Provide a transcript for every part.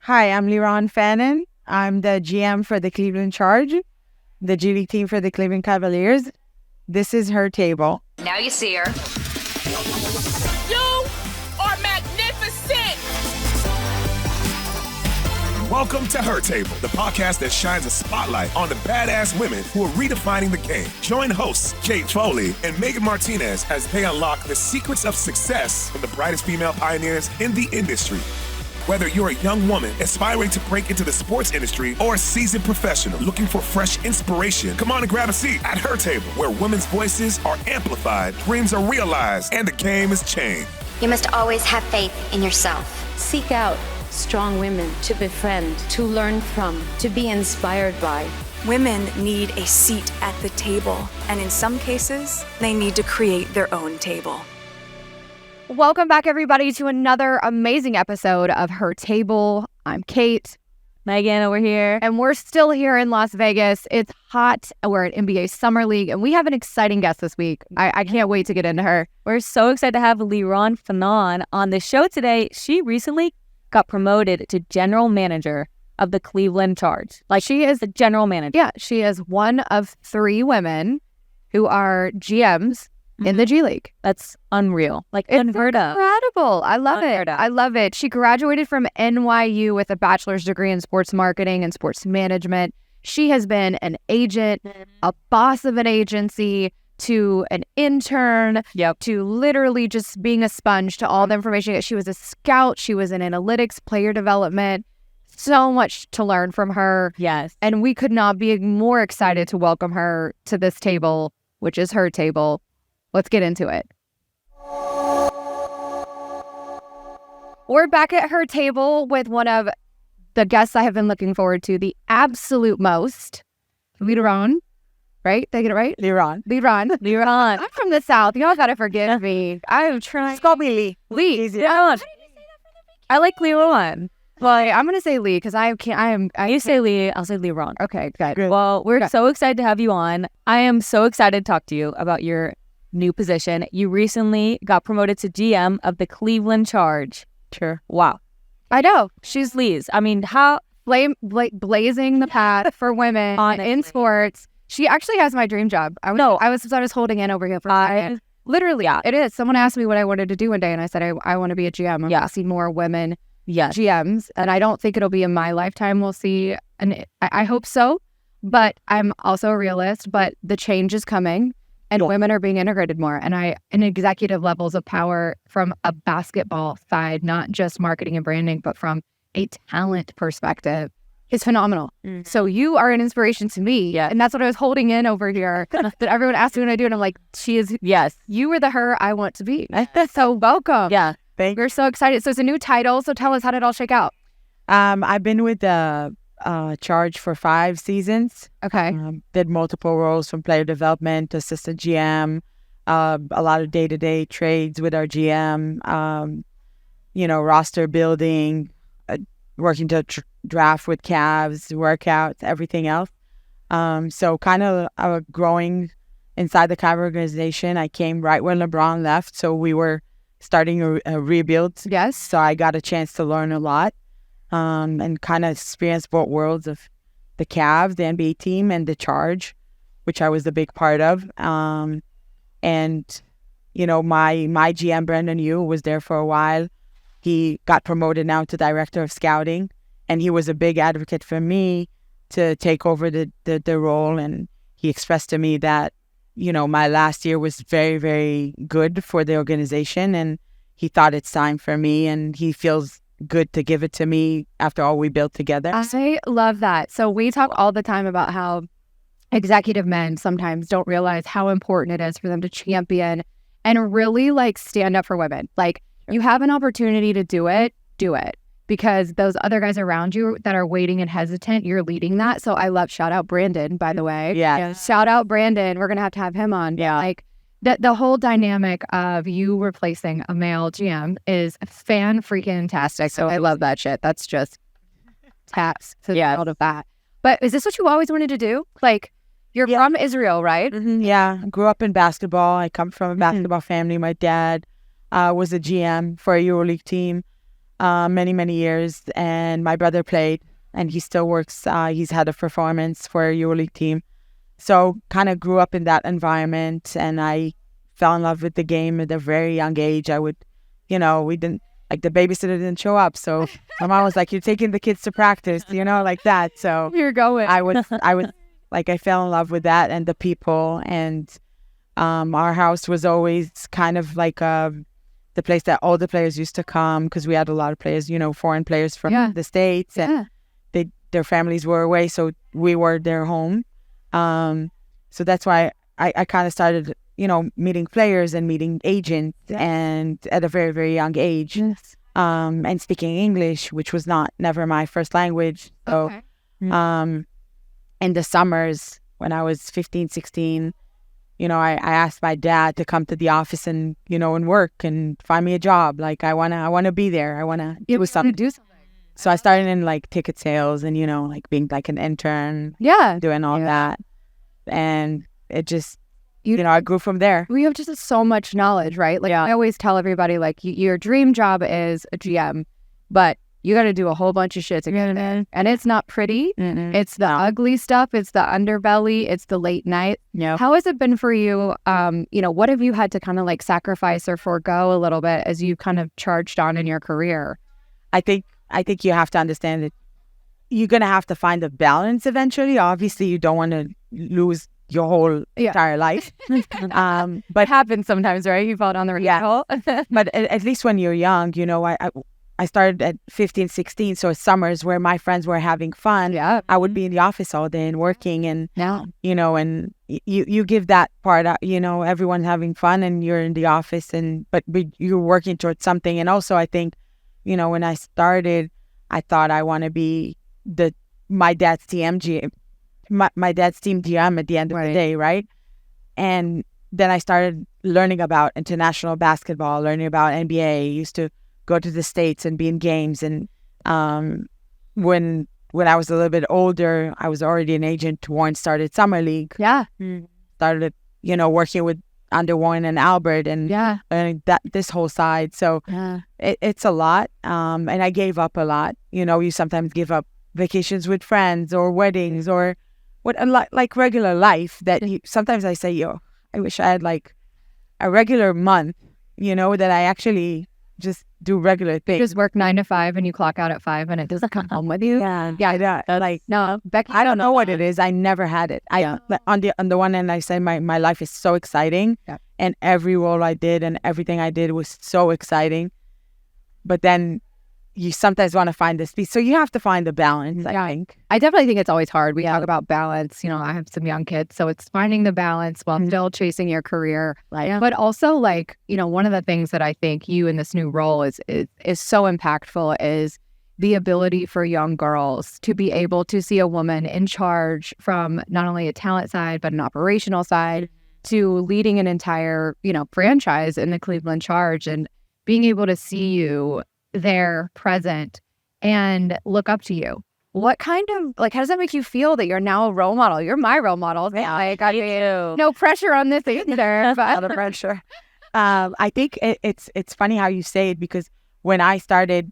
Hi, I'm Liron Fanan. I'm the GM for the Cleveland Charge, the G League team for the Cleveland Cavaliers. This is her table. Now you see her. You are magnificent! Welcome to Her Table, the podcast that shines a spotlight on the badass women who are redefining the game. Join hosts Kate Foley and Megan Martinez as they unlock the secrets of success from the brightest female pioneers in the industry. Whether you're a young woman aspiring to break into the sports industry or a seasoned professional looking for fresh inspiration, come on and grab a seat at Her Table, where women's voices are amplified, dreams are realized, and the game is changed. You must always have faith in yourself. Seek out strong women to befriend, to learn from, to be inspired by. Women need a seat at the table, and in some cases, they need to create their own table. Welcome back, everybody, to another amazing episode of Her Table. I'm Kate. Megan over here. And we're still here in Las Vegas. It's hot. We're at NBA Summer League, and we have an exciting guest this week. I can't wait to get into her. We're so excited to have Liron Fanan on the show today. She recently got promoted to general manager of the Cleveland Charge. She is the general manager. Yeah, she is one of 3 women who are GMs in the G League. That's unreal. It's unheard of. Incredible. I love it. I love it. She graduated from NYU with a bachelor's degree in sports marketing and sports management. She has been an agent, a boss of an agency, to an intern, to literally just being a sponge to all the information. She was a scout. She was in analytics, player development. So much to learn from her. Yes. And we could not be more excited to welcome her to this table, which is Her Table. Let's get into it. We're back at Her Table with one of the guests I have been looking forward to, the absolute most, Liron. Right? Did I get it right? Liron. Liron. I'm from the South. Y'all gotta forgive me. I'm trying. Just call me Lee. Lee. Easier. Yeah. I like Liron. Well, I'm gonna say Lee because I can't. You say Lee, I'll say Liron. Okay, good. Well, we're so excited to have you on. I am so excited to talk to you about your new position. You recently got promoted to GM of the Cleveland Charge. Sure. Wow. I know. She's Lee's. I mean, how blazing the path for women in sports. She actually has my dream job. I was holding in over here for a second. Literally, yeah, it is. Someone asked me what I wanted to do one day, and I said I want to be a GM. I want to see more women GMs, and I don't think it'll be in my lifetime. We'll see, and I hope so. But I'm also a realist. But the change is coming. And women are being integrated more. And in executive levels of power from a basketball side, not just marketing and branding, but from a talent perspective, is phenomenal. So you are an inspiration to me. Yeah. And that's what I was holding in over here. That everyone asked me what I do. And I'm like, she is, yes, you are the her I want to be. So welcome. Yeah. We're so excited. So it's a new title. So tell us, how did it all shake out? I've been with the Charge for 5 seasons. Okay. Did multiple roles from player development, assistant GM, a lot of day-to-day trades with our GM, roster building, working to draft with Cavs, workouts, everything else. So kind of growing inside the Cavs organization. I came right when LeBron left, so we were starting a rebuild. Yes. So I got a chance to learn a lot. And kind of experienced both worlds of the Cavs, the NBA team, and the Charge, which I was a big part of. My GM, Brendan Yu, was there for a while. He got promoted now to director of scouting, and he was a big advocate for me to take over the role. And he expressed to me that, my last year was very, very good for the organization, and he thought it's time for me, and he feels good to give it to me after all we built together. I love that. So we talk all the time about how executive men sometimes don't realize how important it is for them to champion and really stand up for women. You have an opportunity to do it, because those other guys around you that are waiting and hesitant, you're leading that. So I love, shout out Brandon, by the way. Yeah. Shout out Brandon. We're going to have him on. Yeah. The whole dynamic of you replacing a male GM is fan-freaking-tastic. So I love that shit. That's just taps to the world of that. But is this what you always wanted to do? You're from Israel, right? Mm-hmm, yeah. I grew up in basketball. I come from a basketball family. My dad was a GM for a EuroLeague team. many years, and my brother played, and he still works. He's head of performance for a EuroLeague team. So kind of grew up in that environment, and I fell in love with the game at a very young age. I would, we didn't, like the babysitter didn't show up. So my mom was like, you're taking the kids to practice, like that. So You're going. I was like, I fell in love with that and the people. And our house was always kind of like the place that all the players used to come, because we had a lot of players, foreign players from the States. And their families were away. So we were their home. So that's why I kind of started, meeting players and meeting agents, and at a very, very young age, and speaking English, which was never my first language. So, in the summers when I was 15, 16, I asked my dad to come to the office and, and work and find me a job. Like I want to be there. I want to do something. So I started in like ticket sales and, like being like an intern, doing all that. And it just, I grew from there. We have just so much knowledge, right? Like I always tell everybody, like your dream job is a GM, but you got to do a whole bunch of shit to get in. And it's not pretty. It's the ugly stuff. It's the underbelly. It's the late night. How has it been for you? What have you had to kind of like sacrifice or forego a little bit as you kind of charged on in your career? I think you have to understand that you're going to have to find a balance eventually. Obviously, you don't want to lose your whole entire life. But happens sometimes, right? You fall down the rabbit hole. But at least when you're young, I started at 15, 16. So summers where my friends were having fun, I would be in the office all day and working. And, and you give that part out, everyone's having fun and you're in the office, but you're working towards something. And also, I think, when I started, I thought I want to be my dad's team GM at the end of the day, right? And then I started learning about international basketball, learning about NBA. I used to go to the States and be in games. And when I was a little bit older, I was already an agent. Warren started Summer League. Started, working with under Warren and Albert and learning this whole side. So it's a lot. And I gave up a lot. You sometimes give up vacations with friends or weddings or like regular life that sometimes I say, I wish I had like a regular month, that I actually just do regular things. Just work 9 to 5 and you clock out at 5 and it doesn't come home with you. No, Becky, I don't know what it is. I never had it. On the one hand, I say my life is so exciting, and every role I did and everything I did was so exciting. But then you sometimes want to find this piece. So you have to find the balance, I think. I definitely think it's always hard. We talk about balance. I have some young kids. So it's finding the balance while still chasing your career. But also one of the things that I think you in this new role is so impactful is the ability for young girls to be able to see a woman in charge from not only a talent side, but an operational side to leading an entire, franchise in the Cleveland Charge and being able to see you there, present, and look up to you. What kind of, how does that make you feel that you're now a role model? You're my role model. I got you. No pressure on this either. But not a pressure. I think it's funny how you say it, because when I started,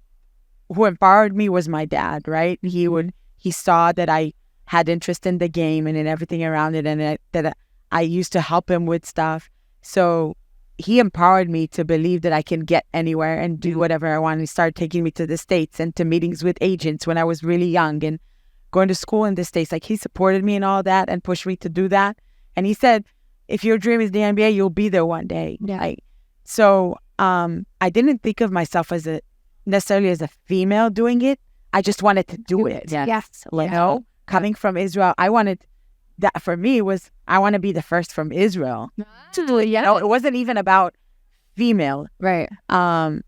who empowered me was my dad, right? He saw that I had interest in the game and in everything around it, and that I used to help him with stuff. So he empowered me to believe that I can get anywhere and do whatever I want. He started taking me to the States and to meetings with agents when I was really young and going to school in the States. He supported me in all that and pushed me to do that. And he said, if your dream is the NBA, you'll be there one day. So I didn't think of myself as necessarily as a female doing it. I just wanted to do it. Yes. Coming from Israel, I wanted that for me was I want to be the first from Israel. It wasn't even about female. Right. And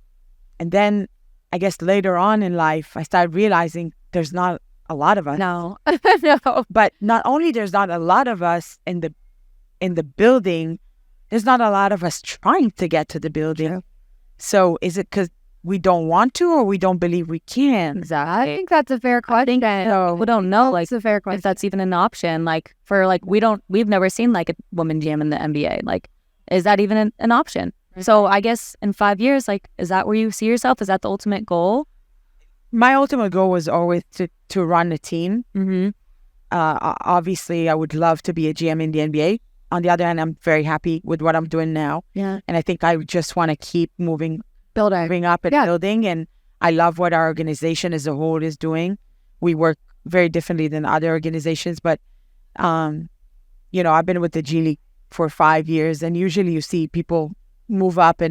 then I guess later on in life, I started realizing there's not a lot of us. No. But not only there's not a lot of us in the building, there's not a lot of us trying to get to the building. True. So is it because we don't want to, or we don't believe we can? Exactly. I think that's a fair question. We don't know, it's a fair question. If that's even an option. We've never seen a woman GM in the NBA. Is that even an option? Okay. So I guess in 5 years, is that where you see yourself? Is that the ultimate goal? my ultimate goal was always to run a team. Obviously, I would love to be a GM in the NBA. On the other hand, I'm very happy with what I'm doing now. Yeah. And I think I just want to keep moving up and building. And I love what our organization as a whole is doing. We work very differently than other organizations, but, I've been with the G League for 5 years, and usually you see people move up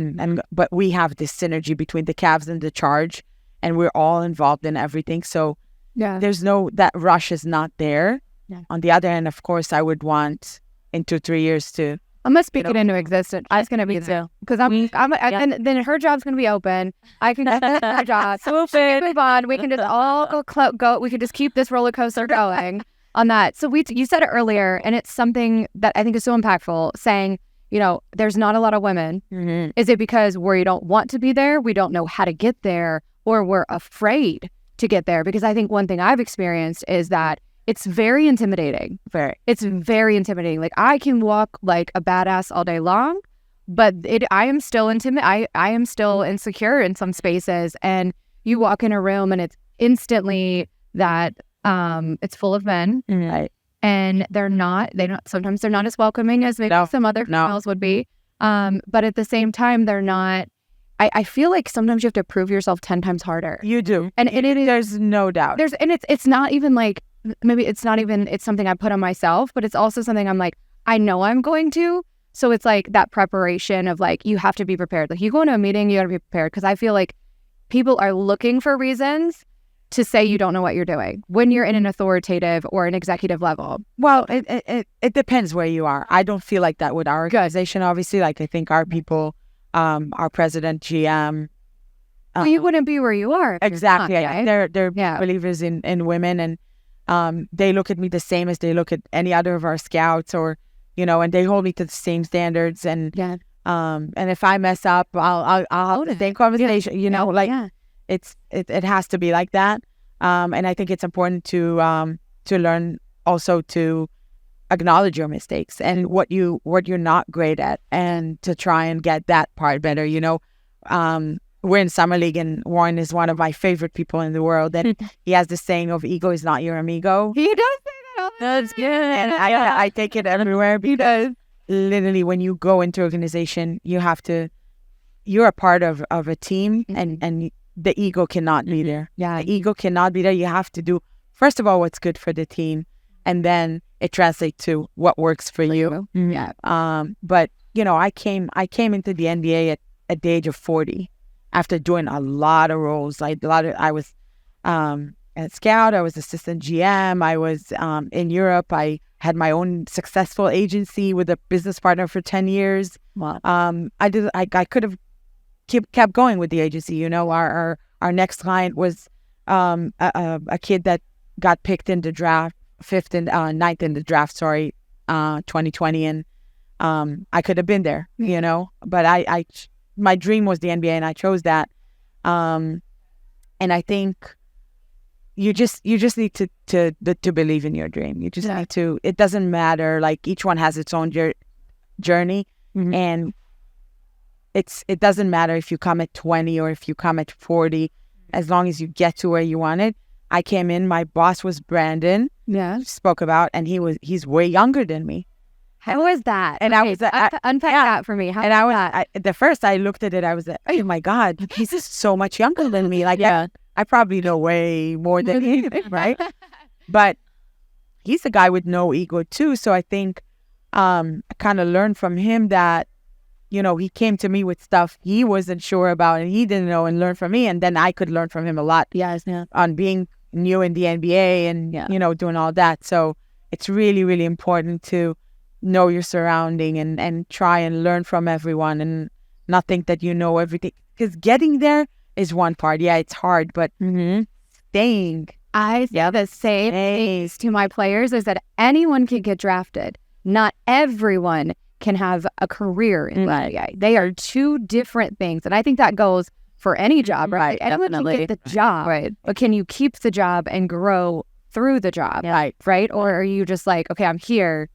but we have this synergy between the Cavs and the Charge, and we're all involved in everything. So there's that rush is not there. Yeah. On the other hand, of course, I would want in 2-3 years to. I'm gonna speak it into existence. It's gonna be there because and then her job's gonna be open. I can get her job. So move on. We can just all go. We can just keep this roller coaster going on that. So you said it earlier, and it's something that I think is so impactful. Saying, there's not a lot of women. Mm-hmm. Is it because we don't want to be there? We don't know how to get there, or we're afraid to get there? Because I think one thing I've experienced is that it's very intimidating. It's very intimidating. Like, I can walk like a badass all day long, but I am still I am still insecure in some spaces. And you walk in a room and it's instantly that it's full of men, right? And sometimes they're not as welcoming as maybe some other females would be. But at the same time, they're not. I feel like sometimes you have to prove yourself 10 times harder. You do, and there's no doubt. It's not even like. Maybe it's something I put on myself, but it's also something I'm like, I know I'm going to. So it's like that preparation of like, you have to be prepared. Like, you go into a meeting, you got to be prepared. Because I feel like people are looking for reasons to say you don't know what you're doing when you're in an authoritative or an executive level. Well, it depends where you are. I don't feel like that with our organization, obviously. Like, I think our people, our president, GM. Well, you wouldn't be where you are. Exactly. They're believers in women, and they look at me the same as they look at any other of our scouts, or and they hold me to the same standards. And and if I mess up, I'll have the same conversation. It has to be like that. And I think it's important to learn also to acknowledge your mistakes and what you're not great at, and to try and get that part better. We're in Summer League, and Warren is one of my favorite people in the world. And he has this saying of ego is not your amigo. He does say that all the time. That's good. And I take it everywhere, because literally when you go into organization, you're a part of a team, and the ego cannot be there. Yeah, the ego cannot be there. You have to do, first of all, what's good for the team, and then it translates to what works for you. Yeah. But I came into the NBA at the age of 40. After doing a lot of roles, I was a scout, I was assistant GM, I was in Europe. I had my own successful agency with a business partner for 10 years. Wow. I could have kept going with the agency. Our next client was a kid that got picked in the draft, ninth in the draft, 2020, and I could have been there, but my dream was the NBA, and I chose that. And I think you just need to believe in your dream. You just need to. It doesn't matter. Like, each one has its own journey, and it doesn't matter if you come at 20 or if you come at 40, as long as you get to where you wanted. I came in. My boss was Brandon. Yeah, spoke about, and he's way younger than me. How was that? And I was unpack that for me. How and the first I looked at it, I was like, oh my God, he's just so much younger than me. Like, I probably know way more than him, right? But he's a guy with no ego too. So I think I kind of learned from him that, he came to me with stuff he wasn't sure about and he didn't know, and learned from me. And then I could learn from him a lot on being new in the NBA and, doing all that. So it's really, really important to know your surrounding and try and learn from everyone, and not think that you know everything, because getting there is one part. Yeah, it's hard, but staying. I say the same things to my players, is that anyone can get drafted. Not everyone can have a career in the NBA. They are two different things. And I think that goes for any job, right? Anyone can get the job, right? But can you keep the job and grow through the job, right? Or are you just like, okay, I'm here.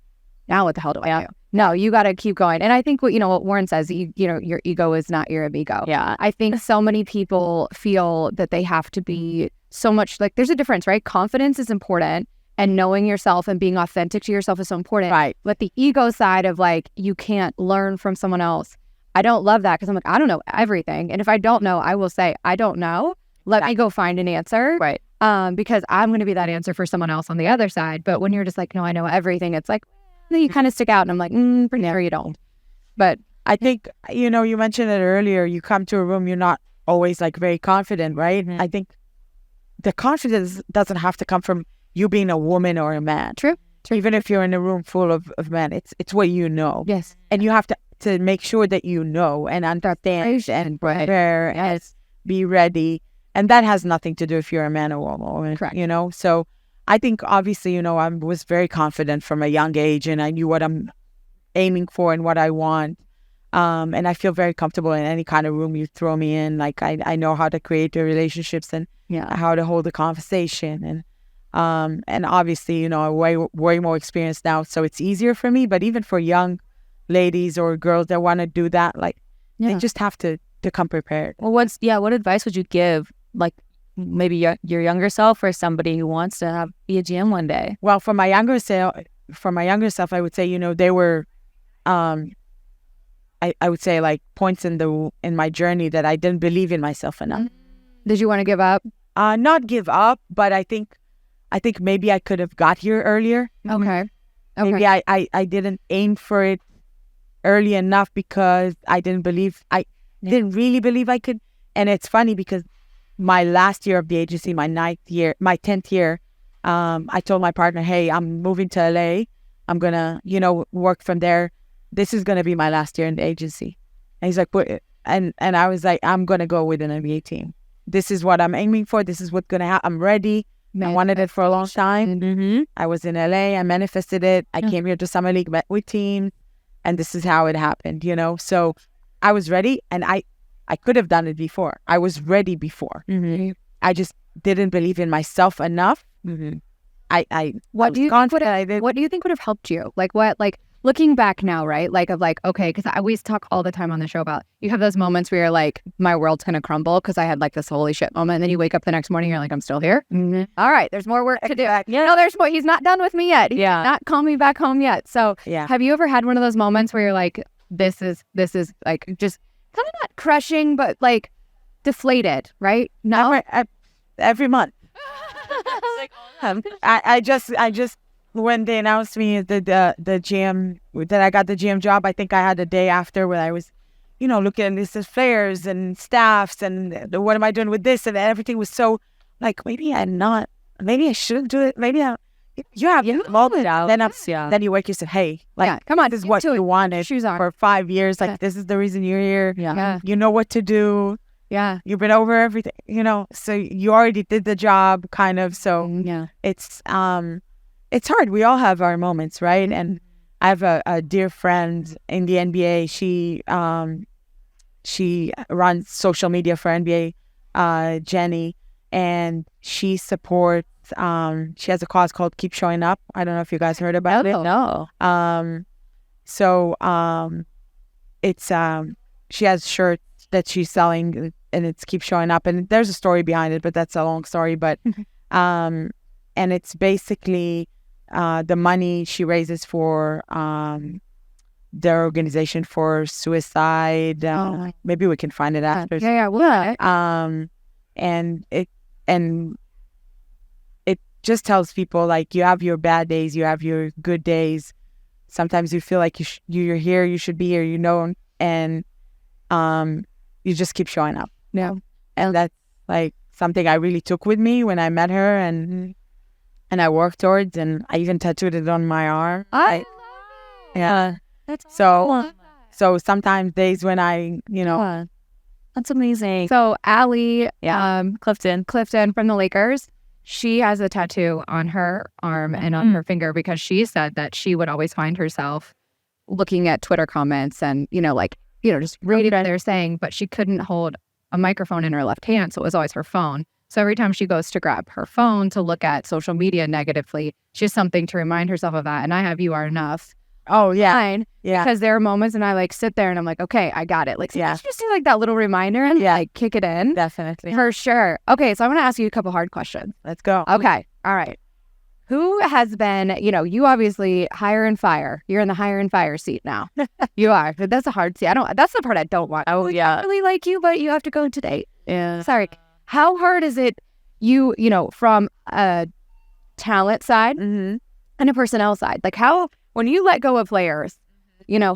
Now what the hell do I do? No, you got to keep going. And I think what Warren says, your ego is not your amigo. Yeah. I think so many people feel that they have to be so much like, there's a difference, right? Confidence is important, and knowing yourself and being authentic to yourself is so important. Right. But the ego side of like, you can't learn from someone else. I don't love that, because I'm like, I don't know everything. And if I don't know, I will say, I don't know. Let me go find an answer. Right. Because I'm going to be that answer for someone else on the other side. But when you're just like, no, I know everything, it's like, then you kind of stick out, and I'm like, pretty sure you don't. But I think, you mentioned it earlier, you come to a room, you're not always like very confident, right? Mm-hmm. I think the confidence doesn't have to come from you being a woman or a man. True. Even if you're in a room full of men, it's what you know. Yes. And you have to make sure that you know and understand and prepare and be ready. And that has nothing to do if you're a man or a woman. Correct. So I think obviously, I was very confident from a young age, and I knew what I'm aiming for and what I want. And I feel very comfortable in any kind of room you throw me in. Like I know how to create the relationships and how to hold a conversation. And obviously, I'm way more experienced now, so it's easier for me. But even for young ladies or girls that want to do that, they just have to come prepared. Well, what advice would you give, like maybe your younger self or somebody who wants to be a GM one day? Well, for my younger self, I would say, they were, I would say like points in my journey that I didn't believe in myself enough. Did you want to give up? Not give up, but I think maybe I could have got here earlier. Okay. Maybe I didn't aim for it early enough because I didn't really believe I could. And it's funny because my last year of the agency, my 10th year, I told my partner, hey, I'm moving to LA. I'm going to, work from there. This is going to be my last year in the agency. And he's like, what? And I was like, I'm going to go with an NBA team. This is what I'm aiming for. This is what's going to happen. I'm ready. I wanted it for a long time. Mm-hmm. I was in LA. I manifested it. I came here to Summer League, met with teams, and this is how it happened, So I was ready, and I could have done it before. I was ready before. Mm-hmm. I just didn't believe in myself enough. Mm-hmm. What do you think would have helped you? Looking back now, right? Okay, because I always talk all the time on the show about, you have those moments where you're like, my world's going to crumble because I had like this holy shit moment. And then you wake up the next morning, you're like, I'm still here. Mm-hmm. All right, there's more work to do. No, there's more. He's not done with me yet. He's not called me back home yet. So have you ever had one of those moments where you're like, this is like just kind of not crushing, but like deflated, right? No, every month. I just when they announced me the GM, that I got the GM job, I think I had a day after where I was, looking at this as players and staffs and what am I doing with this, and everything was so like maybe I shouldn't do it. Maybe you have moment out. Then you wake yourself, hey, come on, this is what you wanted for 5 years. Like this is the reason you're here. Yeah. You know what to do. Yeah. You've been over everything, so you already did the job kind of. So it's hard. We all have our moments, right? And I have a dear friend in the NBA. She runs social media for NBA, Jenny, and she supports. She has a cause called Keep Showing Up. I don't know if you guys heard about it. No. It's she has shirts that she's selling, and it's Keep Showing Up, and there's a story behind it, but that's a long story. But and it's basically the money she raises for their organization for suicide. Maybe we can find it after. And it just tells people like you have your bad days, you have your good days. Sometimes you feel like you're here, you should be here, and you just keep showing up. Yeah, and that's like something I really took with me when I met her, and I worked towards, and I even tattooed it on my arm. That's so sometimes days when I, that's amazing. So Allie, Clifton from the Lakers, she has a tattoo on her arm and on her finger because she said that she would always find herself looking at Twitter comments and, just reading what they're saying, but she couldn't hold a microphone in her left hand, so it was always her phone. So every time she goes to grab her phone to look at social media negatively, she has something to remind herself of that. And I have You Are Enough. Oh, yeah. Yeah. Because there are moments and I like sit there and I'm like, okay, I got it. Like, sometimes you just need like that little reminder and like kick it in. Definitely. For sure. Okay, so I want to ask you a couple hard questions. Let's go. Okay. All right. Who has been, you obviously hire and fire. You're in the hire and fire seat now. You are. That's a hard seat. That's the part I don't want. Oh, yeah. I really like you, but you have to go today. Yeah. Sorry. How hard is it, from a talent side and a personnel side? Like when you let go of players,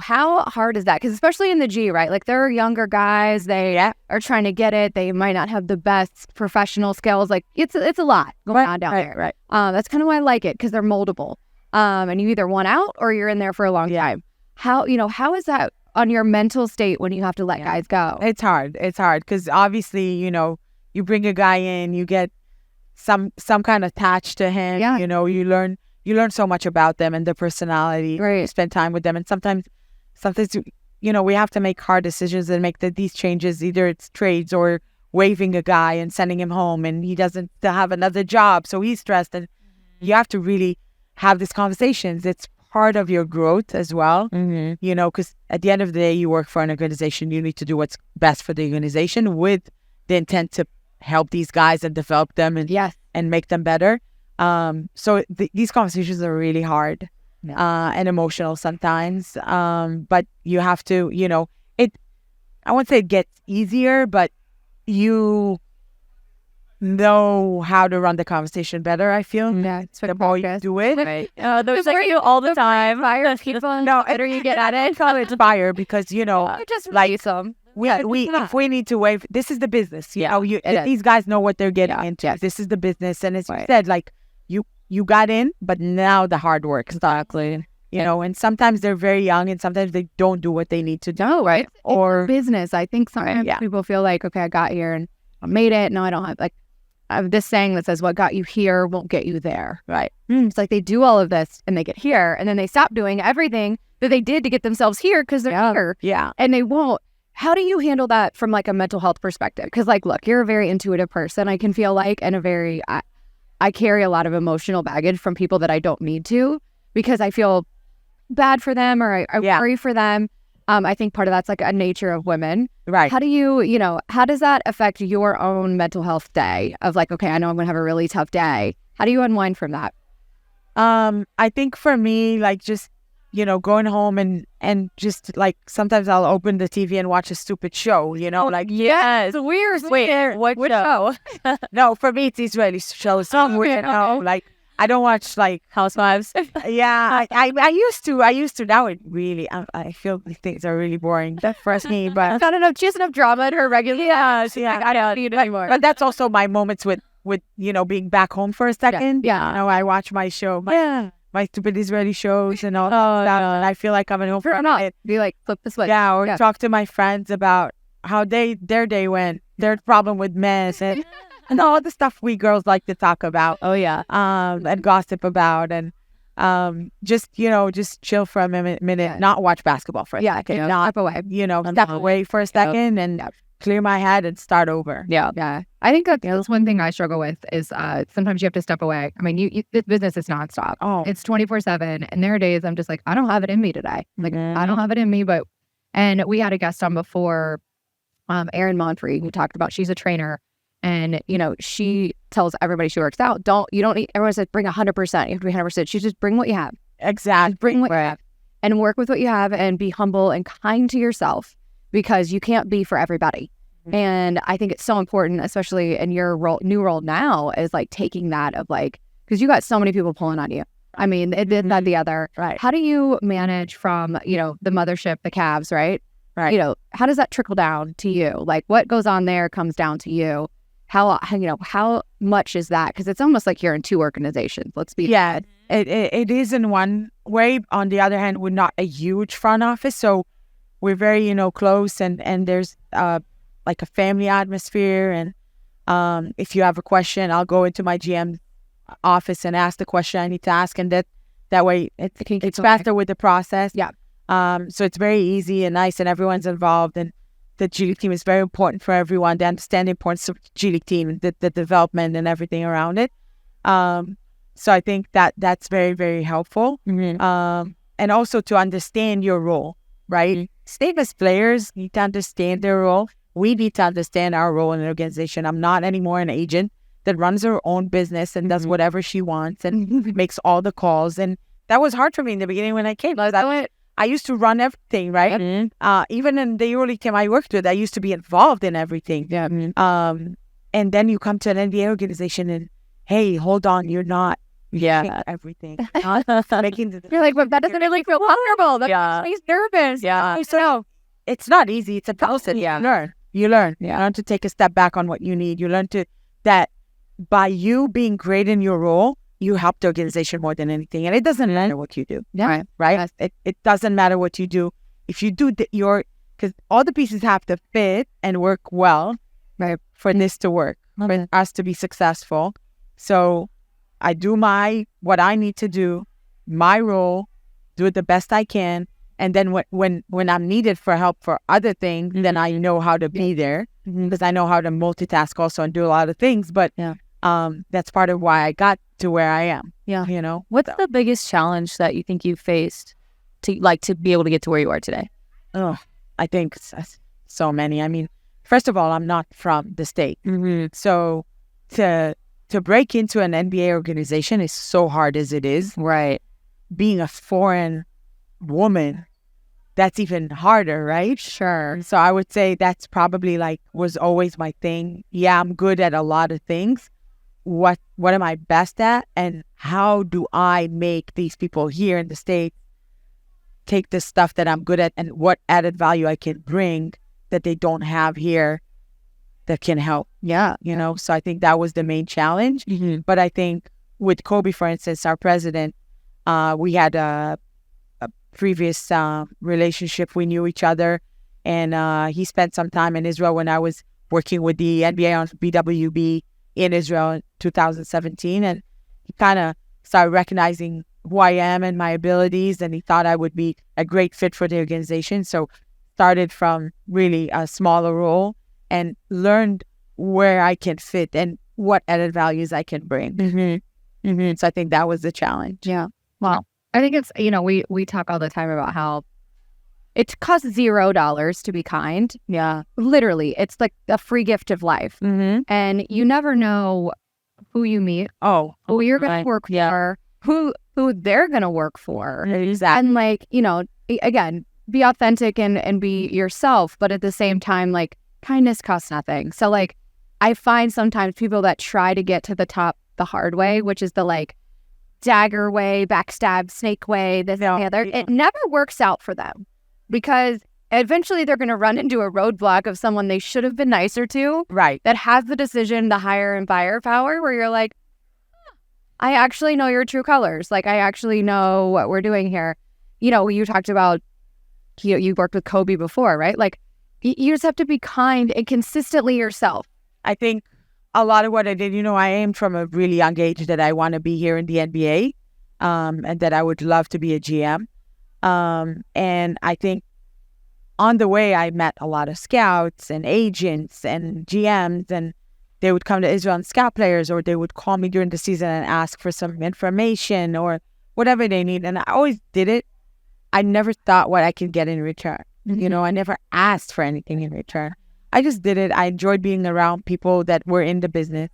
how hard is that? Because especially in the G, right? Like there are younger guys, they are trying to get it. They might not have the best professional skills. Like it's a lot going on down there. Right. That's kind of why I like it because they're moldable. And you either want out or you're in there for a long time. How is that on your mental state when you have to let guys go? It's hard. It's hard because obviously, you bring a guy in, you get some kind of attached to him. Yeah. You learn so much about them and their personality. Right. You spend time with them. And sometimes, we have to make hard decisions and make these changes. Either it's trades or waiving a guy and sending him home and he doesn't have another job. So he's stressed. And you have to really have these conversations. It's part of your growth as well. Because at the end of the day, you work for an organization. You need to do what's best for the organization with the intent to help these guys and develop them and make them better. So these conversations are really hard and emotional sometimes. But you have to, I won't say it gets easier, but you know how to run the conversation better, I feel. Yeah, it's the more you do it. Right. Those like you all the time. Fire people. No, better you get at it. Call it fire because, just like some. If we need to waive, this is the business. These guys know what they're getting into. Yes. This is the business. And as you said, like, you got in, but now the hard work. Exactly. And sometimes they're very young and sometimes they don't do what they need to do. No, right? Or it's business. I think sometimes people feel like, okay, I got here and I made it. No, I don't have, like, I have this saying that says, what got you here won't get you there. Right. It's like they do all of this and they get here and then they stop doing everything that they did to get themselves here because they're here. Yeah. And they won't. How do you handle that from like a mental health perspective? Because like, look, you're a very intuitive person, I can feel like, and I carry a lot of emotional baggage from people that I don't need to because I feel bad for them or I worry for them. I think part of that's like a nature of women. Right. How do how does that affect your own mental health day of like, okay, I know I'm going to have a really tough day. How do you unwind from that? I think for me, like just, going home and just like sometimes I'll open the TV and watch a stupid show, like. Yes. Weird. Wait, what show? No, for me, it's Israeli shows. So weird, like I don't watch like Housewives. Yeah, I used to. Now it really, I feel like things are really boring. That frustrates me, but She has enough drama in her regular. Yeah. Like, I don't need it anymore. But that's also my moments with being back home for a second. Yeah. I watch my show. My stupid Israeli shows and all that stuff. And I feel like I'm at home for a minute. Be like, flip the switch. Yeah, or talk to my friends about how their day went, their problem with mess and all the stuff we girls like to talk about. Oh, yeah. And gossip about and just chill for a minute, not watch basketball for a second. Not step away. Step away for a second and clear my head and start over. Yeah. I think that's one thing I struggle with is sometimes you have to step away. I mean, this business is nonstop. Oh. It's 24/7. And there are days I'm just like, I don't have it in me today. Like, I don't have it in me. And we had a guest on before, Erin Monfrey, who talked about, she's a trainer. And, she tells everybody she works out, everyone says bring 100%. You have to be 100%. She just bring what you have. Exactly. Bring what you have and work with what you have and be humble and kind to yourself because you can't be for everybody. And I think it's so important, especially in your new role now, is like taking that of like, because you got so many people pulling on you. I mean, it did that the other. Right. How do you manage from, the mothership, the calves, right? Right. How does that trickle down to you? Like what goes on there comes down to you. How much is that? Because it's almost like you're in two organizations. Let's be it is in one way. On the other hand, we're not a huge front office, so we're very close, and there's like a family atmosphere. And if you have a question, I'll go into my GM office and ask the question I need to ask, and that way it's faster with the process. Yeah. So it's very easy and nice, and everyone's involved, and the G League team is very important for everyone. They understand the importance of the G League team, the development and everything around it. So I think that's very, very helpful. And and also to understand your role, right? Stateless players need to understand their role. We need to understand our role in an organization. I'm not anymore an agent that runs her own business and does whatever she wants and makes all the calls. And that was hard for me in the beginning when I came. I used to run everything, right? Even in the EuroLeague team I worked with, I used to be involved in everything. And then you come to an NBA organization and, hey, hold on, you're not everything. Making You're like, but that doesn't really feel comfortable. That makes me nervous. So it's not easy. It's a process. You learn. You learn to take a step back on what you need. You learn that by you being great in your role, you help the organization more than anything. And it doesn't matter what you do. Right? It doesn't matter what you do. If you do because all the pieces have to fit and work well, right, for this to work, for us to be successful. So I do what I need to do, my role, do it the best I can. And then when I'm needed for help for other things, then I know how to be there because I know how to multitask also and do a lot of things. But that's part of why I got to where I am. What's the biggest challenge that you think you faced to be able to get to where you are today? Oh, I think so many. I mean, first of all, I'm not from the state. So to break into an NBA organization is so hard as it is. Right. Being a foreign woman, that's even harder, right? Sure. So I would say that's probably was always my thing. Yeah, I'm good at a lot of things. What am I best at? And how do I make these people here in the States take the stuff that I'm good at and what added value I can bring that they don't have here that can help? So I think that was the main challenge. But I think with Kobe, for instance, our president, we had a previous relationship. We knew each other, and he spent some time in Israel when I was working with the NBA on BWB in Israel in 2017, and he kind of started recognizing who I am and my abilities, and he thought I would be a great fit for the organization. So started from really a smaller role and learned where I can fit and what added values I can bring. So I think that was the challenge. Yeah. Wow. I think it's, we talk all the time about how it costs $0 to be kind. Yeah. Literally. It's like a free gift of life. And you never know who you meet. Who you're going to work for, who they're going to work for. Exactly. And again, be authentic and be yourself. But at the same time, kindness costs nothing. So I find sometimes people that try to get to the top the hard way, which is the dagger way, backstab, snake way, this and the other, it never works out for them because eventually they're going to run into a roadblock of someone they should have been nicer to, right? That has the decision, the hire and fire power, where you're like, I actually know your true colors. I actually know what we're doing here. You talked about, you worked with Kobe before, right? You just have to be kind and consistently yourself. I think a lot of what I did, I aimed from a really young age that I want to be here in the NBA, and that I would love to be a GM. And I think on the way, I met a lot of scouts and agents and GMs, and they would come to Israel and scout players, or they would call me during the season and ask for some information or whatever they need. And I always did it. I never thought what I could get in return. I never asked for anything in return. I just did it. I enjoyed being around people that were in the business,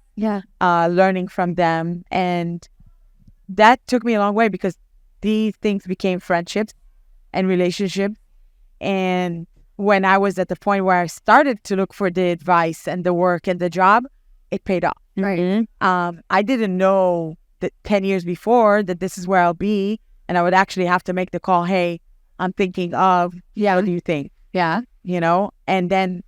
learning from them. And that took me a long way because these things became friendships and relationships. And when I was at the point where I started to look for the advice and the work and the job, it paid off. Right. I didn't know that 10 years before that this is where I'll be. And I would actually have to make the call, hey, I'm thinking of, what do you think? Yeah. And then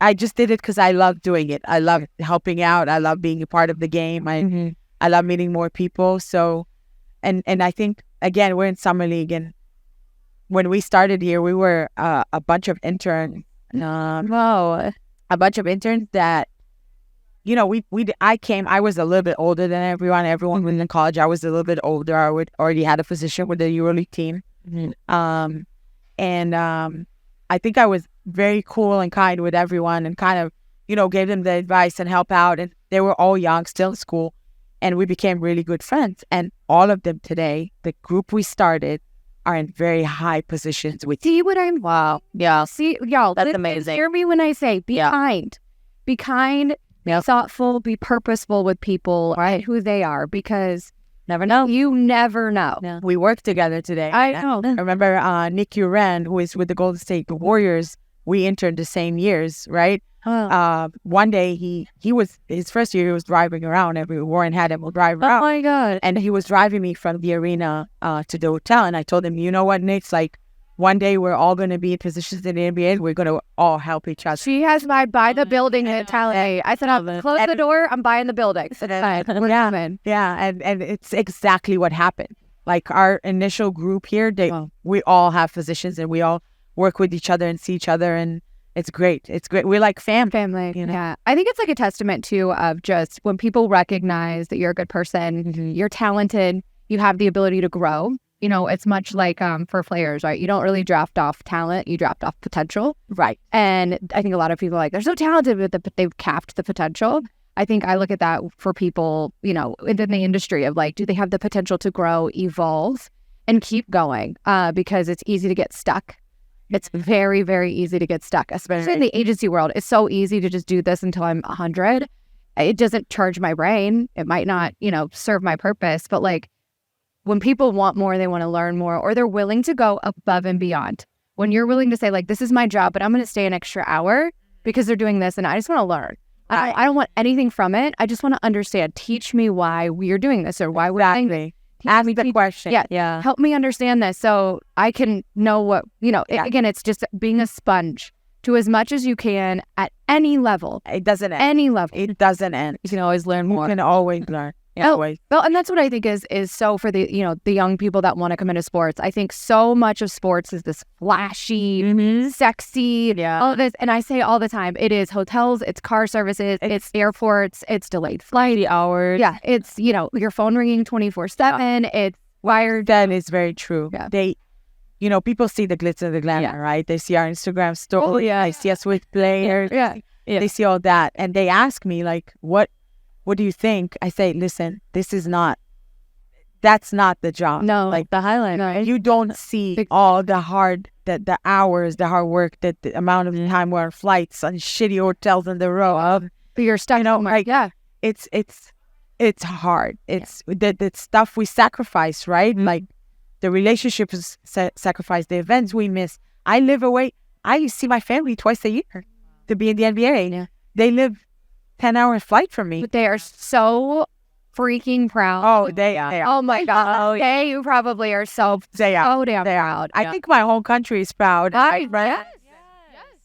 I just did it because I love doing it. I love helping out. I love being a part of the game. I love meeting more people. So, and I think, again, we're in Summer League. And when we started here, we were a bunch of interns. A bunch of interns that, I was a little bit older than everyone. Everyone was in college. I was a little bit older. I already had a position with the EuroLeague team. I think I was very cool and kind with everyone and kind of, gave them the advice and help out. And they were all young, still in school. And we became really good friends. And all of them today, the group we started, are in very high positions with. See what I'm... Wow. Yeah. See, y'all, That's amazing. Hear me when I say be kind. Be kind, be thoughtful, be purposeful with people, right? Who they are, because Never know. you never know. Yeah. We worked together today. I know. I remember Nick Uran, who is with the Golden State Warriors. We interned the same years, right? One day he was, his first year, he was driving around. Warren had him drive around. Oh my God. And he was driving me from the arena to the hotel. And I told him, you know what, Nick, like one day we're all going to be in positions in the NBA. We're going to all help each other. She has my buy the building mentality. I said, I'll close the door. I'm buying the building. Yeah. And it's exactly what happened. Like our initial group here, we all have positions and we all work with each other and see each other. And it's great. It's great. We're like family. You know? Yeah. I think it's like a testament too of just when people recognize that you're a good person, you're talented, you have the ability to grow. You know, it's much like for players, right? You don't really draft off talent, you draft off potential. Right. And I think a lot of people are like, they're so talented, but they've capped the potential. I think I look at that for people, you know, within the industry of like, do they have the potential to grow, evolve, and keep going? Because it's easy to get stuck. It's very, very easy to get stuck, especially in the agency world. It's so easy to just do this until I'm 100. It doesn't charge my brain. It might not, you know, serve my purpose. But like when people want more, they want to learn more, or they're willing to go above and beyond. When you're willing to say like, this is my job, but I'm going to stay an extra hour because they're doing this and I just want to learn. I don't want anything from it. I just want to understand. Teach me why we're doing this or why we're doing this. Ask me the question. Yeah. Help me understand this so I can know what, you know, again, it's just being a sponge to as much as you can at any level. It doesn't end. Any level. It doesn't end. You can always learn more. You can always learn. Well, and that's what I think is so for the, you know, the young people that want to come into sports. I think so much of sports is this flashy, sexy, all this. And I say all the time, it is hotels, it's car services, it's airports, it's delayed flight hours. Yeah, it's, you know, your phone ringing 24/7. It's wired. That is very true. Yeah. They, you know, people see the glitz and the glamour, right? They see our Instagram story. Oh, yeah. They see us with players. Yeah. They see all that. And they ask me, like, what do you think? I say, listen, that's not the job. No, like the highlight. No, you don't see all the hours, the hard work, the amount of time we're on flights and shitty hotels in the row. But you're stuck. You know, like, it's hard. It's the stuff we sacrifice, right? Like the relationships sacrifice, the events we miss. I live away. I see my family twice a year to be in the NBA. Yeah. They live 10-hour flight from me. But they are so freaking proud. Oh, they are. Oh my God. You probably are so damn proud. I think my whole country is proud. Right? Yes.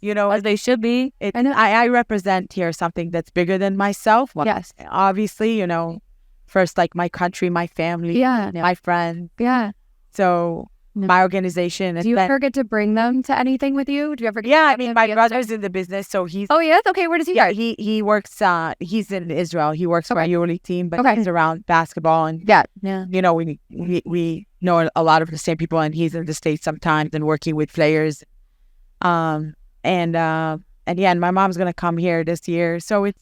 You know, as they should be. I represent here something that's bigger than myself. Well, yes. Obviously, you know, first like my country, my family, my friends. Yeah. So my organization. Do you ever get to bring them to anything with you? Do you ever get I mean, my brother's in the business, so he's... Oh, yes? Okay, where does he work? He works, he's in Israel. He works for a EuroLeague team, but he's around basketball. And, you know, we know a lot of the same people, and he's in the States sometimes and working with players. And my mom's going to come here this year, so it's...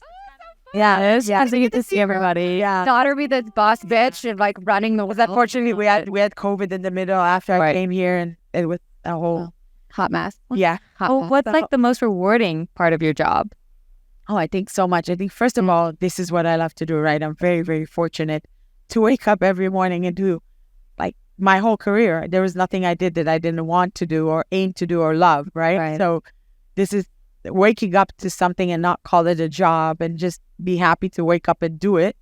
So you get to see everybody. Yeah. Daughter be the boss bitch and like running the... Unfortunately, we had COVID in the middle after I came here, and it was a whole hot mess. Yeah. What's like the most rewarding part of your job? Oh, I think so much. I think first of all, this is what I love to do, right? I'm very, very fortunate to wake up every morning and do like my whole career. There was nothing I did that I didn't want to do or aim to do or love, right? So this is waking up to something and not call it a job and just be happy to wake up and do it.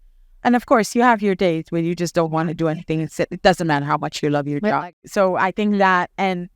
And of course, you have your days where you just don't want to do anything and sit. It doesn't matter how much you love your job. So I think that, and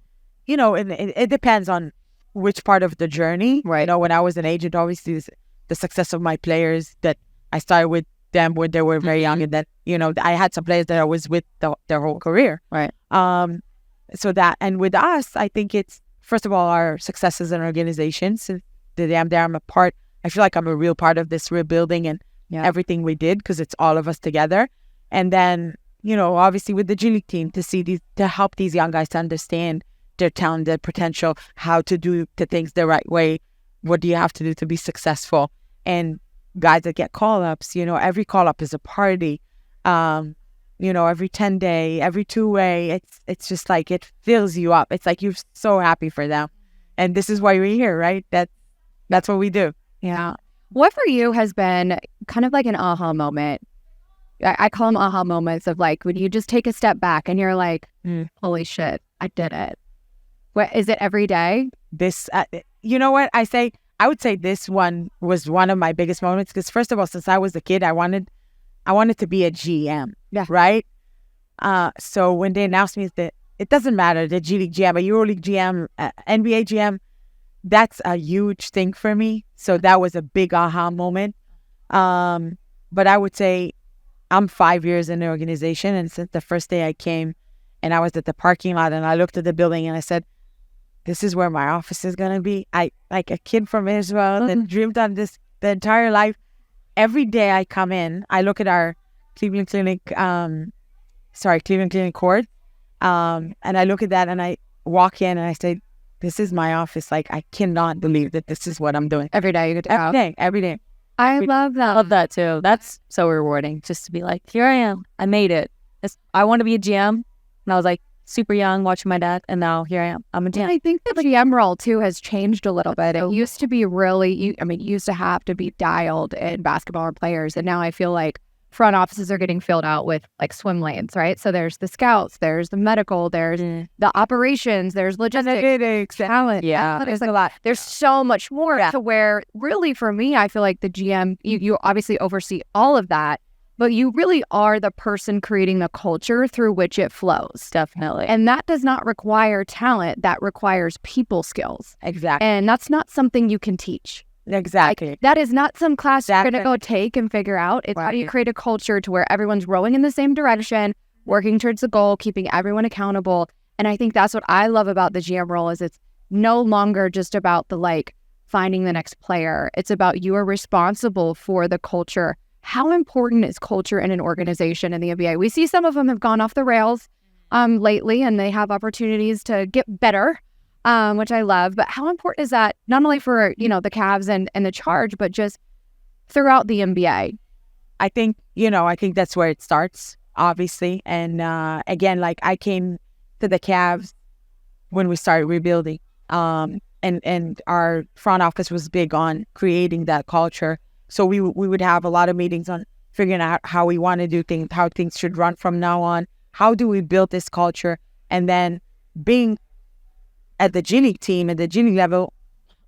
you know, it depends on which part of the journey. Right. You know, when I was an agent, obviously the success of my players that I started with them when they were very young, and that, you know, I had some players that I was with their whole career. Right. So that, and with us, I think it's, first of all, our success as an organization. Since the damn day I'm a part, I feel like I'm a real part of this rebuilding and everything we did, because it's all of us together. And then, you know, obviously with the G League team, to help these young guys to understand their talent, their potential, how to do the things the right way. What do you have to do to be successful? And guys that get call-ups, you know, every call-up is a party. every 10-day, every 2-way. It's just like it fills you up. It's like you're so happy for them. And this is why we're here, right? That's what we do. Yeah. What for you has been kind of like an aha moment? I call them aha moments of like when you just take a step back and you're like, holy shit, I did it. What is it every day? This, you know what I would say this one was one of my biggest moments because first of all, since I was a kid, I wanted to be a GM. Yeah. Right. So when they announced me that it doesn't matter, the G League GM, a EuroLeague GM, NBA GM, that's a huge thing for me. So that was a big aha moment. But I would say I'm 5 years in the organization, and since the first day I came and I was at the parking lot and I looked at the building and I said, this is where my office is going to be. I, like a kid from Israel that dreamed on this the entire life. Every day I come in, I look at our Cleveland Clinic court, and I look at that and I walk in and I say, this is my office. Like, I cannot believe that this is what I'm doing. Every day you get to Every day. I love that. I love that too. That's so rewarding just to be like, here I am. I made it. I want to be a GM. And I was like super young watching my dad. And now here I am. I'm a GM. I think the GM role too has changed a little bit. It used to be really, you used to have to be dialed in basketball players. And now I feel like front offices are getting filled out with like swim lanes, right? So there's the scouts, there's the medical, there's the operations, there's logistics, talent. Yeah. There's like a lot. There's so much more to where really for me, I feel like the GM, you obviously oversee all of that, but you really are the person creating the culture through which it flows. Definitely. And that does not require talent. That requires people skills. Exactly. And that's not something you can teach. Exactly. Like, that is not some class you're going to go take and figure out. It's how do you create a culture to where everyone's rowing in the same direction, working towards the goal, keeping everyone accountable. And I think that's what I love about the GM role is it's no longer just about the like finding the next player. It's about you are responsible for the culture. How important is culture in an organization in the NBA? We see some of them have gone off the rails lately and they have opportunities to get better. Which I love, but how important is that not only for, the Cavs and the Charge, but just throughout the NBA? I think that's where it starts, obviously. And again, like I came to the Cavs when we started rebuilding. And our front office was big on creating that culture. So we would have a lot of meetings on figuring out how we want to do things, how things should run from now on. How do we build this culture? And then being at the G League team, at the G League level,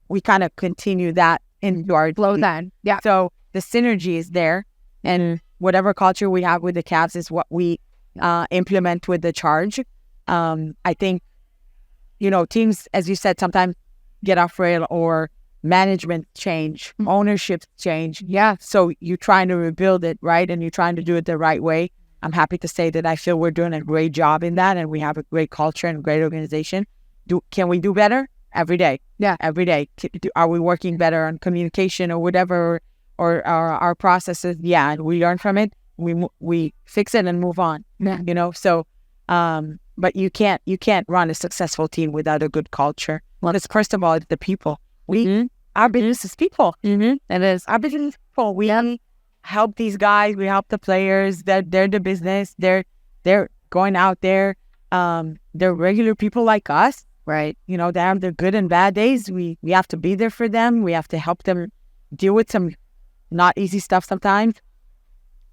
we kind of continue that into our flow then. Yeah. So the synergy is there, and whatever culture we have with the Cavs is what we implement with the Charge. I think, teams, as you said, sometimes get off rail or management change, ownership change. Yeah. So you're trying to rebuild it, right? And you're trying to do it the right way. I'm happy to say that I feel we're doing a great job in that, and we have a great culture and a great organization. Can we do better? Every day. Yeah. Every day. Are we working better on communication or whatever, or our processes? Yeah. And we learn from it. We fix it and move on. Yeah. So, but you can't run a successful team without a good culture. Well, it's first of all, it's the people. Our business is people. It is. Our business is people. We help these guys. We help the players. They're the business. They're going out there. They're regular people like us. Right. They have their good and bad days. We have to be there for them. We have to help them deal with some not easy stuff sometimes.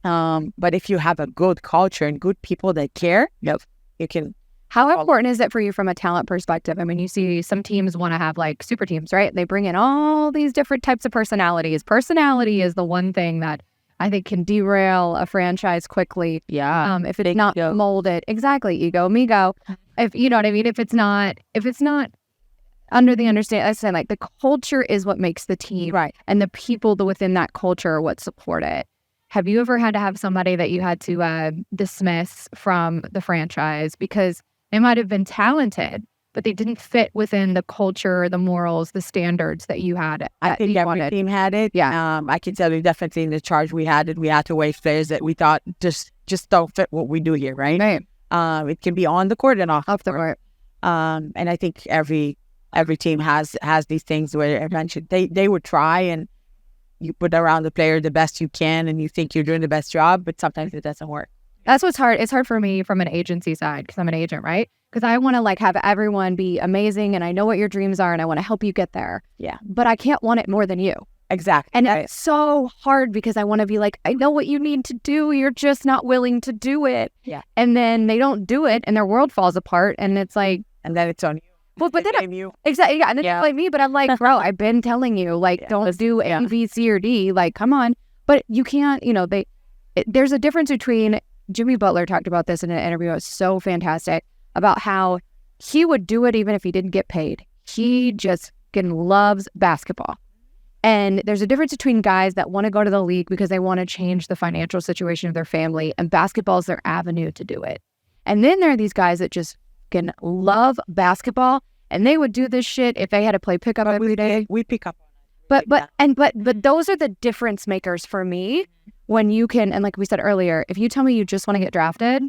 But if you have a good culture and good people that care, you can. How important is it for you from a talent perspective? I mean, you see some teams want to have like super teams, right? They bring in all these different types of personalities. Personality is the one thing that I think can derail a franchise quickly. Yeah. If it's not molded. Exactly. Ego, amigo. If you know what I mean? If it's not under the understanding, I say like the culture is what makes the team. Right. And the people within that culture are what support it. Have you ever had to have somebody that you had to dismiss from the franchise because they might have been talented, but they didn't fit within the culture, the morals, the standards that you had? I think every team had it. Yeah. I can tell you definitely in the Charge we had it. We had to waive players that we thought just don't fit what we do here, right? Right. It can be on the court and off the court. And I think every team has these things where eventually they would try and you put around the player the best you can and you think you're doing the best job, but sometimes it doesn't work. That's what's hard. It's hard for me from an agency side because I'm an agent, right? Because I want to like have everyone be amazing and I know what your dreams are and I want to help you get there. Yeah. But I can't want it more than you. Exactly. And it's so hard because I want to be like, I know what you need to do. You're just not willing to do it. Yeah. And then they don't do it and their world falls apart. And it's like, and then it's on you. Well, but then you. Exactly. Yeah. And then it's like me, but I'm like, bro, I've been telling you, like, don't do A, B, C, or D. Like, come on. But you can't, there's a difference between, Jimmy Butler talked about this in an interview. It was so fantastic about how he would do it even if he didn't get paid. He just loves basketball. And there's a difference between guys that want to go to the league because they want to change the financial situation of their family, and basketball is their avenue to do it. And then there are these guys that just can love basketball, and they would do this shit if they had to play pickup every day. We pick up. But those are the difference makers for me when you can, and like we said earlier, if you tell me you just want to get drafted,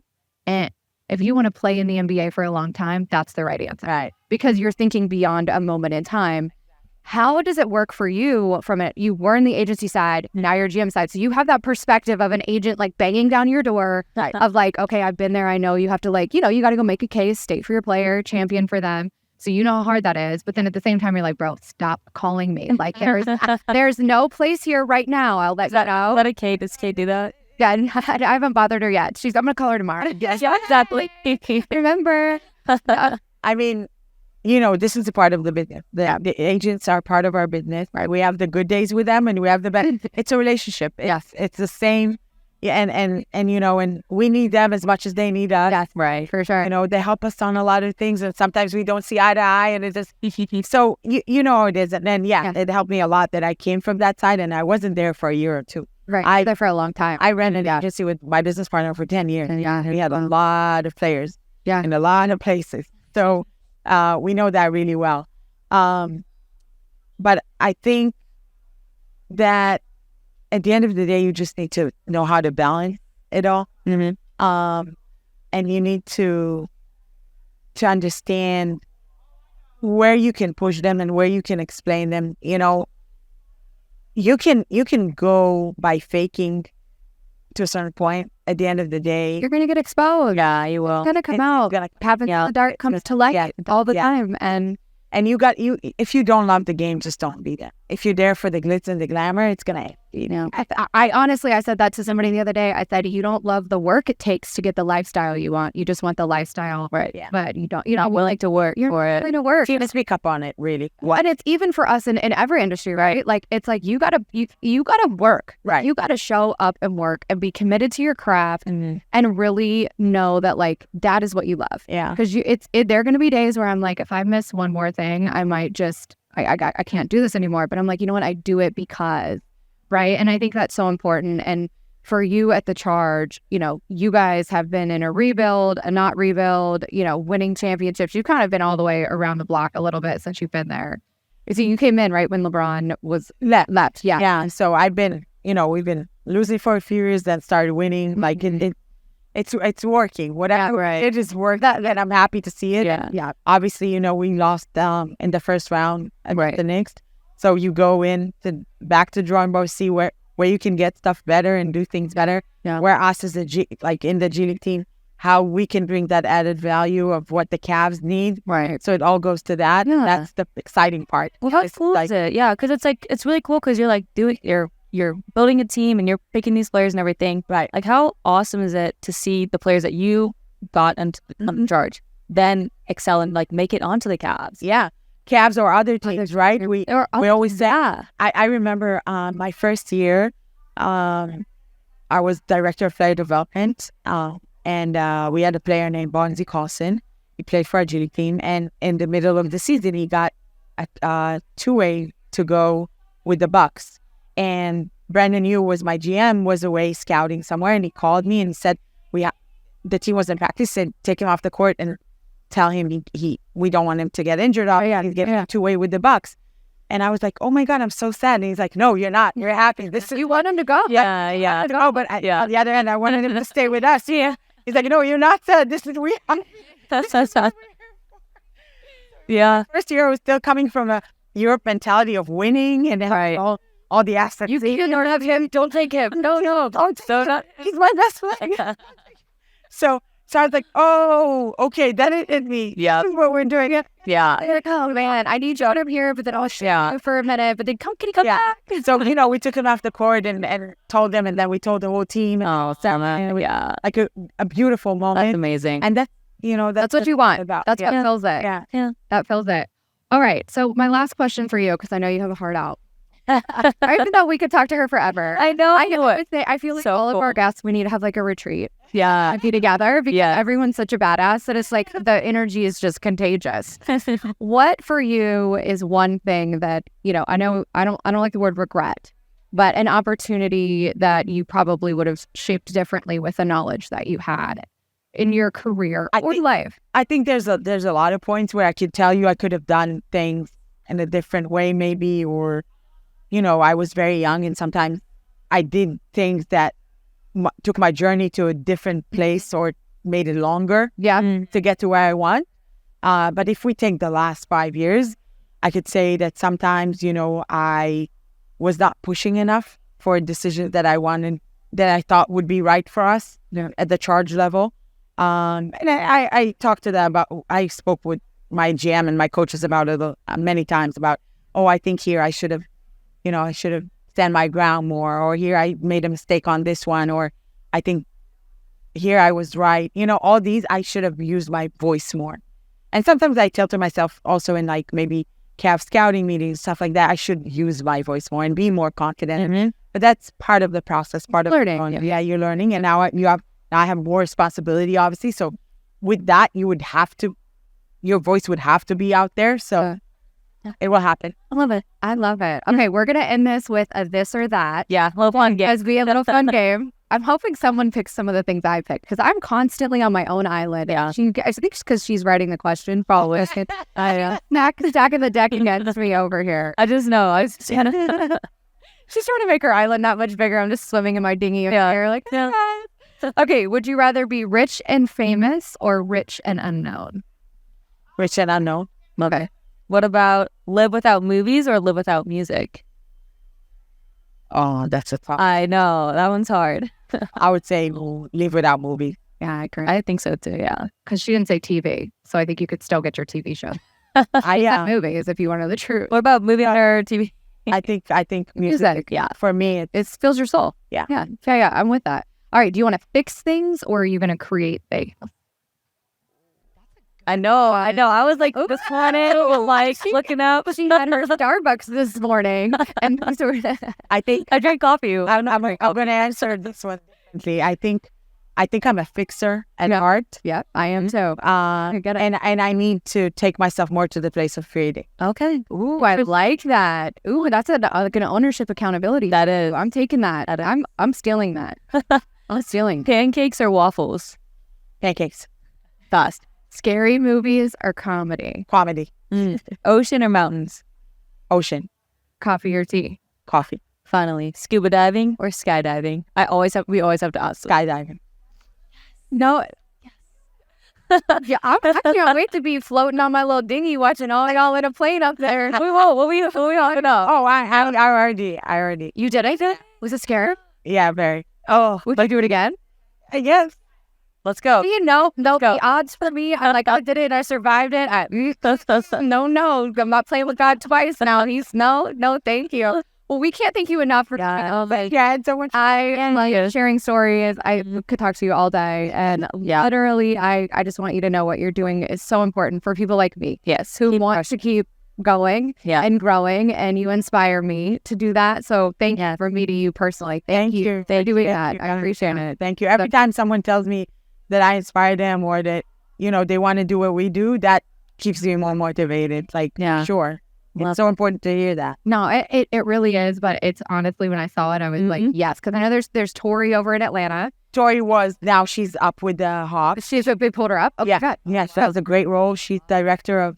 and if you want to play in the NBA for a long time, that's the right answer. Right. Because you're thinking beyond a moment in time. How does it work for you from it? You were in the agency side, now you're GM side. So you have that perspective of an agent like banging down your door of like, okay, I've been there. I know you have to like, you got to go make a case, state for your player, champion for them. So you know how hard that is. But then at the same time, you're like, bro, stop calling me. Like there's no place here right now. I'll let you know. Let Kate, does Kate do that? Yeah, I haven't bothered her yet. I'm going to call her tomorrow. Yes, exactly. Remember? I mean, this is a part of the business. The agents are part of our business, right? We have the good days with them and we have the bad. It's a relationship. Yes. It's the same. Yeah. And we need them as much as they need us. Yes, right. For sure. They help us on a lot of things and sometimes we don't see eye to eye and it's just, so you know how it is. And then, it helped me a lot that I came from that side and I wasn't there for a year or two. Right. I was there for a long time. I ran an agency with my business partner for 10 years. And we had a lot of players in a lot of places. So, we know that really well. But I think that at the end of the day, you just need to know how to balance it all. Mm-hmm. And you need to understand where you can push them and where you can explain them. You can go by faking to a certain point. At the end of the day, you're going to get exposed. Yeah, you will. It's going to come out. Having the dark comes to light all the time. And if you don't love the game, just don't be there. If you're there for the glitz and the glamour, it's going to, I honestly, I said that to somebody the other day. I said, you don't love the work it takes to get the lifestyle you want. You just want the lifestyle. Right. Yeah. But you're not willing to work for it. Willing to work. You speak up on it, really. And it's even for us in every industry, right? Like, it's like, you gotta work. Right. You gotta show up and work and be committed to your craft and really know that, like, that is what you love. Yeah. Because there are going to be days where I'm like, if I miss one more thing, I might just, I can't do this anymore. But I'm like, you know what? I do it because, right? And I think that's so important. And for you at the Charge, you guys have been in a rebuild, a not rebuild, winning championships. You've kind of been all the way around the block a little bit since you've been there. So you came in right when LeBron was left. Yeah. Yeah. So I've been, we've been losing for a few years, then started winning. Like it's working. Whatever it is working. And I'm happy to see it. Yeah. Yeah. Obviously, we lost in the first round against the Knicks. So you go back to drawing board, see where you can get stuff better and do things better. Yeah. Where us as in the G League team, how we can bring that added value of what the Cavs need. Right. So it all goes to that. Yeah. That's the exciting part. Well, how cool is it? Yeah, because it's really cool because you're like you're building a team and you're picking these players and everything. Right. Like, how awesome is it to see the players that you got on Charge then excel and like make it onto the Cavs? Yeah. Cavs or other teams, right? We always say, I remember my first year, I was director of player development, and we had a player named Bonzi Carlson. He played for our G League team, and in the middle of the season, he got a two-way to go with the Bucks. And Brandon Yu was my GM, was away scouting somewhere, and he called me and he said, the team was in practice, said, take him off the court and tell him we don't want him to get injured. He's getting two-way with the Bucks. And I was like, oh my God, I'm so sad. And he's like, no, you're not. You're happy. You want him to go? Yeah. Oh, but on the other hand, I wanted him to stay with us. Yeah. He's like, no, you're not sad. This is weird. That's so sad. Yeah. First year, I was still coming from a Europe mentality of winning and all the assets. You don't have him. Don't take him. No. Don't. He's my best friend. So I was like, oh, okay, that is me. Yeah. This is what we're doing. Yeah. Like, oh man, I need you out of here, but then I'll show you for a minute. But then can you come back? So, we took him off the court and told them, and then we told the whole team. Oh, Selma. Yeah. Like a beautiful moment. That's amazing. And that's what you want. about. That's what fills it. Yeah. That fills it. All right. So my last question for you, because I know you have a heart out. Even though we could talk to her forever. I know. I feel like So all cool. of our guests, we need to have like a retreat. Yeah. Be together because everyone's such a badass that it's like the energy is just contagious. What for you is one thing that, I know I don't like the word regret, but an opportunity that you probably would have shaped differently with the knowledge that you had in your career or life? I think there's a lot of points where I could tell you I could have done things in a different way maybe, or I was very young and sometimes I did things that took my journey to a different place or made it longer to get to where I want. But if we take the last 5 years, I could say that sometimes, I was not pushing enough for a decision that I wanted, that I thought would be right for us at the charge level. And I talked to them I spoke with my GM and my coaches about it many times about, I think here I should have stand my ground more, or here I made a mistake on this one, or I think here I was right. All these, I should have used my voice more. And sometimes I tell to myself also in like maybe calf scouting meetings, stuff like that, I should use my voice more and be more confident. Mm-hmm. But that's part of the process, part of learning. Yeah, you're learning. And now I have more responsibility, obviously. So with that, your voice would have to be out there. So it will happen. I love it. Okay, we're going to end this with a this or that. Yeah, a little fun game. As we a little fun game. I'm hoping someone picks some of the things I picked because I'm constantly on my own island. Yeah. I think it's because she's writing the question. Probably. Stacking the deck against me over here. I just know. She's trying to make her island that much bigger. I'm just swimming in my dinghy over here. Like, Okay, would you rather be rich and famous or rich and unknown? Rich and unknown. Okay. What about live without movies or live without music? Oh, that's a tough. I know. That one's hard. I would say live without movies. Yeah, I agree. I think so too, yeah. Because she didn't say TV, so I think you could still get your TV show. Movies if you want to know the truth. What about movie or TV? I think music. Yeah, for me, it fills your soul. Yeah. I'm with that. All right, do you want to fix things or are you going to create things? I know. I was like this morning, looking up. She had her Starbucks this morning, and I think I drank coffee. I'm going to answer this one differently. I think I'm a fixer at heart. Yeah, I am too. I get it. And I need to take myself more to the place of creating. Okay. Ooh, I like that. Ooh, that's an ownership accountability. That is. I'm taking that. I'm stealing that. I'm stealing. Pancakes or waffles? Pancakes. Fast. Scary movies or comedy? Comedy. Ocean or mountains? Ocean. Coffee or tea? Coffee. Finally, scuba diving or skydiving? We always have to ask. Skydiving. No. Yes. Yeah, I can't wait to be floating on my little dinghy watching all y'all in a plane up there. What we all know? Oh, I already. You did it? Was it scary? Yeah, very. Oh, would you do it again? Yes. Let's go. The odds for me, I did it, I survived it. No, I'm not playing with God twice now. He's no, thank you. Well, we can't thank you enough for it's so much. I sharing stories. I could talk to you all day, and literally, I just want you to know what you're doing is so important for people like me. Yes, who want to keep going and growing, and you inspire me to do that. So thank you from me to you personally. Thank you for doing that. I appreciate it. Thank you. Every time someone tells me that I inspire them or that, they want to do what we do, that keeps me more motivated. Sure. It's so important to hear that. No, it really is. But it's honestly, when I saw it, I was like, yes. Because I know there's Tori over in Atlanta. Tori now she's up with the Hawks. They pulled her up? Oh, yeah. God. Yes, that was a great role. She's director of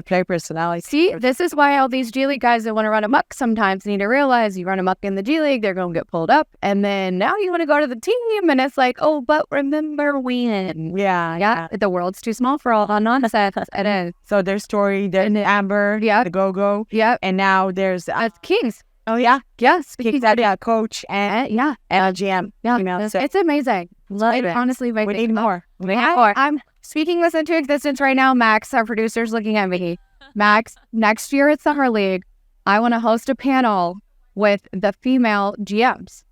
play personality. See, this is why all these G League guys that want to run amok sometimes need to realize you run amok in the G League, they're going to get pulled up. And then now you want to go to the team and it's like, oh, but remember when. Yeah. The world's too small for all nonsense. It is. So there's Tori, there's Amber, the Go-Go. Yep. And now there's Kings. Oh, yeah. Yes. Yeah, coach and GM. Yeah. You know, so It's amazing. love it. Honestly, We need more. I'm speaking this into existence right now. Max, our producer's looking at me. Max, next year at Summer League, I want to host a panel with the female GMs.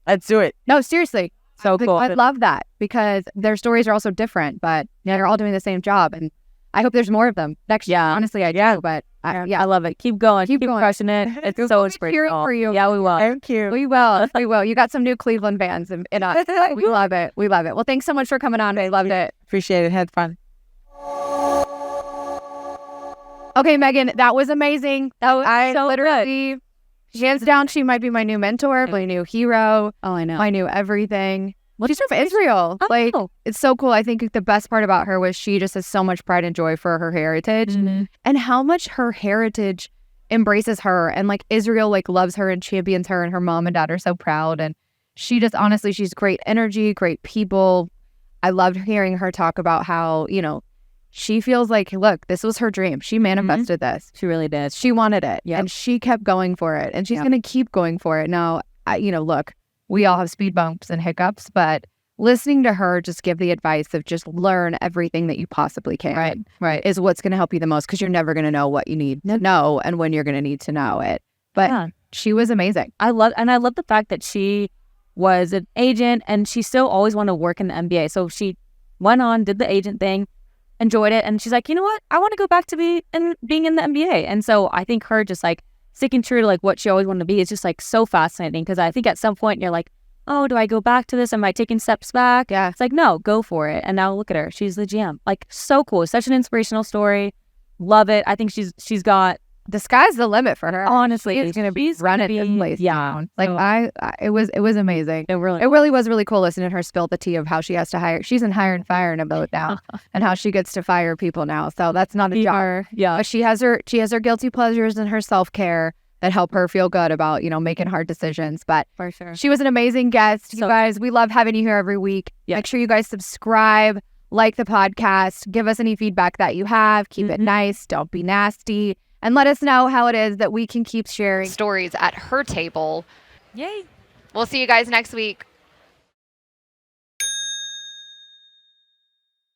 Let's do it. No, seriously. So cool. I love that because their stories are also different, but they're all doing the same job. And I hope there's more of them next year. Honestly, I do. But I love it. Keep going. Keep crushing it. It's so cheering inspirational. for you. Yeah, we will. Thank you. We will. We will. You got some new Cleveland fans in us. We love it. We love it. Well, thanks so much for coming on. I loved it. Appreciate it. Had fun. Okay, Megan, that was amazing. That was so literally, hands down, she might be my new mentor, my new hero. Oh, I know. My new everything. She's from Israel. Like, it's so cool. I think the best part about her was she just has so much pride and joy for her heritage and how much her heritage embraces her. And like Israel, like loves her and champions her, and her mom and dad are so proud. And she just, honestly, she's great energy, great people. I loved hearing her talk about how, you know, she feels like, look, this was her dream. She manifested this. She really did. She wanted it. Yep. And she kept going for it. And she's going to keep going for it. Now, look, we all have speed bumps and hiccups, but listening to her just give the advice of just learn everything that you possibly can. Right. Is what's going to help you the most, because you're never going to know what you need to know and when you're going to need to know it. But she was amazing. I love the fact that she was an agent and she still always wanted to work in the NBA. So she went on, did the agent thing, enjoyed it, and she's like, you know what? I want to go back to being in the NBA. And so I think her just like sticking true to like what she always wanted to be is just like so fascinating, because I think at some point you're like, oh, do I go back to this? Am I taking steps back? Yeah. It's like, no, go for it. And now look at her. She's the GM. Like, so cool. Such an inspirational story. Love it. I think she's got, the sky's the limit for her. honestly, She's going to be running this place down. Like, so, it was amazing. It really was really cool listening to her spill the tea of how she has to hire. She's in hire and fire in a boat now, and how she gets to fire people now. So that's not a job. Yeah. But she has her guilty pleasures and her self-care that help her feel good about, making hard decisions. But for sure, she was an amazing guest. You guys, we love having you here every week. Yeah. Make sure you guys subscribe, like the podcast, give us any feedback that you have. Keep it nice. Don't be nasty. And let us know how it is that we can keep sharing stories at her table. Yay. We'll see you guys next week.